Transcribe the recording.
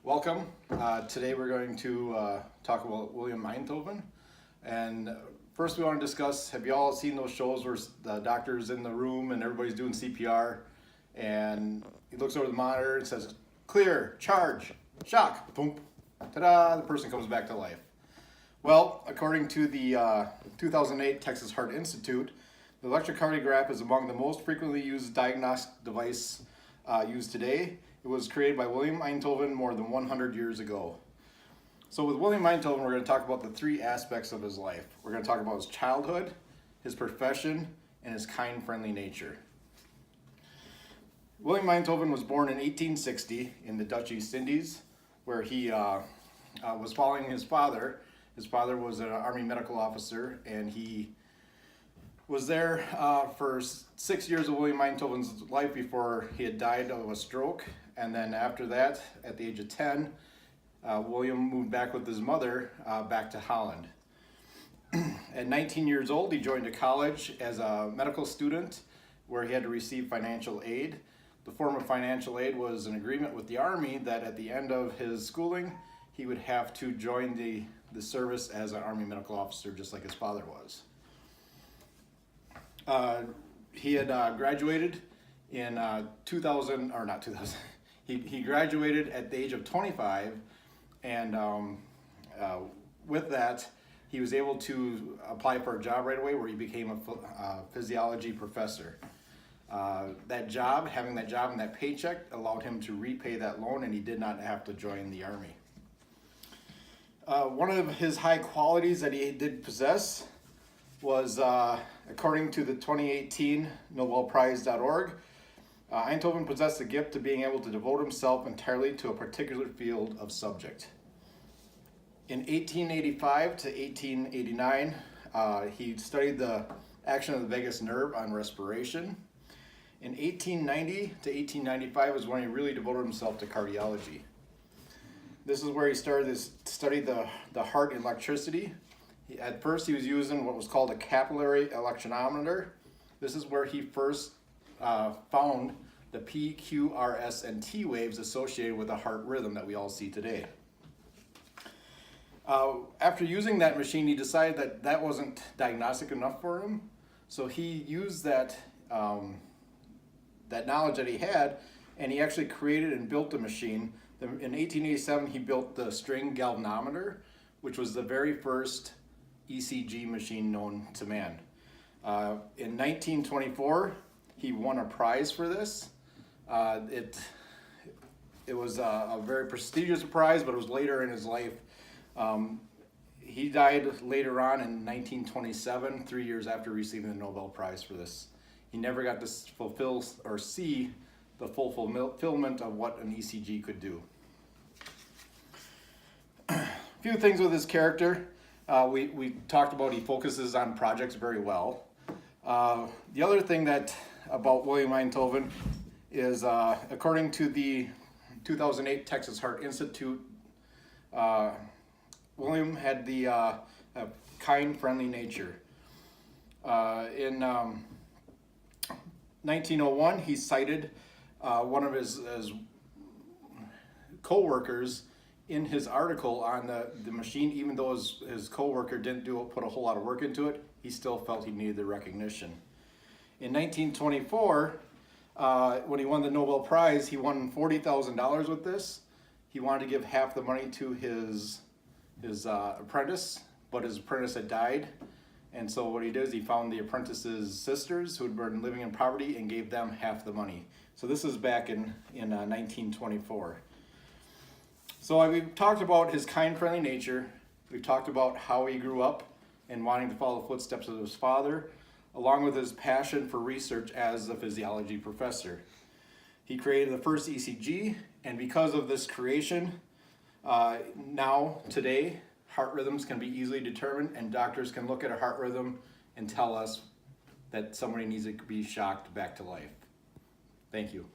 Welcome. Today we're going to talk about Willem Einthoven. And first we want to discuss, have you all seen those shows where the doctor's in the room and everybody's doing CPR and he looks over the monitor and says, clear, charge, shock, boom, ta-da, the person comes back to life. Well, according to the 2008 Texas Heart Institute, the electrocardiograph is among the most frequently used diagnostic device used today. It was created by Willem Einthoven more than 100 years ago. So with Willem Einthoven, we're going to talk about the three aspects of his life. We're going to talk about his childhood, his profession, and his kind, friendly nature. Willem Einthoven was born in 1860 in the Dutch East Indies, where he was following his father. His father was an Army medical officer, and he was there for 6 years of Willem Einthoven's life before he had died of a stroke. And then after that, at the age of 10, William moved back with his mother back to Holland. At 19 years old, he joined a college as a medical student where he had to receive financial aid. The form of financial aid was an agreement with the Army that at the end of his schooling, he would have to join the service as an Army medical officer, just like his father was. He had graduated in 2000, or not 2000, he graduated at the age of 25, and with that, he was able to apply for a job right away where he became a physiology professor. Having that job and that paycheck allowed him to repay that loan, and he did not have to join the Army. One of his high qualities that he did possess was, according to the 2018 NobelPrize.org, Einthoven possessed the gift of being able to devote himself entirely to a particular field of subject. In 1885 to 1889, he studied the action of the vagus nerve on respiration. In 1890 to 1895 is when he really devoted himself to cardiology. This is where he started to study the heart electricity. At first, he was using what was called a capillary electronometer. This is where he first found the P, Q, R, S, and T waves associated with the heart rhythm that we all see today. After using that machine, he decided that that wasn't diagnostic enough for him, so he used that knowledge that he had, and he actually created and built a machine. In 1887, he built the string galvanometer, which was the very first ECG machine known to man. In 1924, he won a prize for this. It was a very prestigious prize, but it was later in his life. He died later on in 1927, 3 years after receiving the Nobel Prize for this. He never got to fulfill or see the full fulfillment of what an ECG could do. A few things with his character. We talked about he focuses on projects very well. The other thing about Willem Einthoven is, according to the 2008 Texas Heart Institute, William had a kind, friendly nature. In 1901, he cited one of his co-workers in his article on the machine. Even though his co-worker didn't put a whole lot of work into it, he still felt he needed the recognition. In 1924, when he won the Nobel Prize, he won $40,000 with this. He wanted to give half the money to his apprentice, but his apprentice had died. And so what he did is he found the apprentice's sisters who had been living in poverty and gave them half the money. So this is back in 1924. So we've talked about his kind, friendly nature. We've talked about how he grew up and wanting to follow the footsteps of his father, along with his passion for research as a physiology professor. He created the first ECG, and because of this creation, today, heart rhythms can be easily determined, and doctors can look at a heart rhythm and tell us that somebody needs to be shocked back to life. Thank you.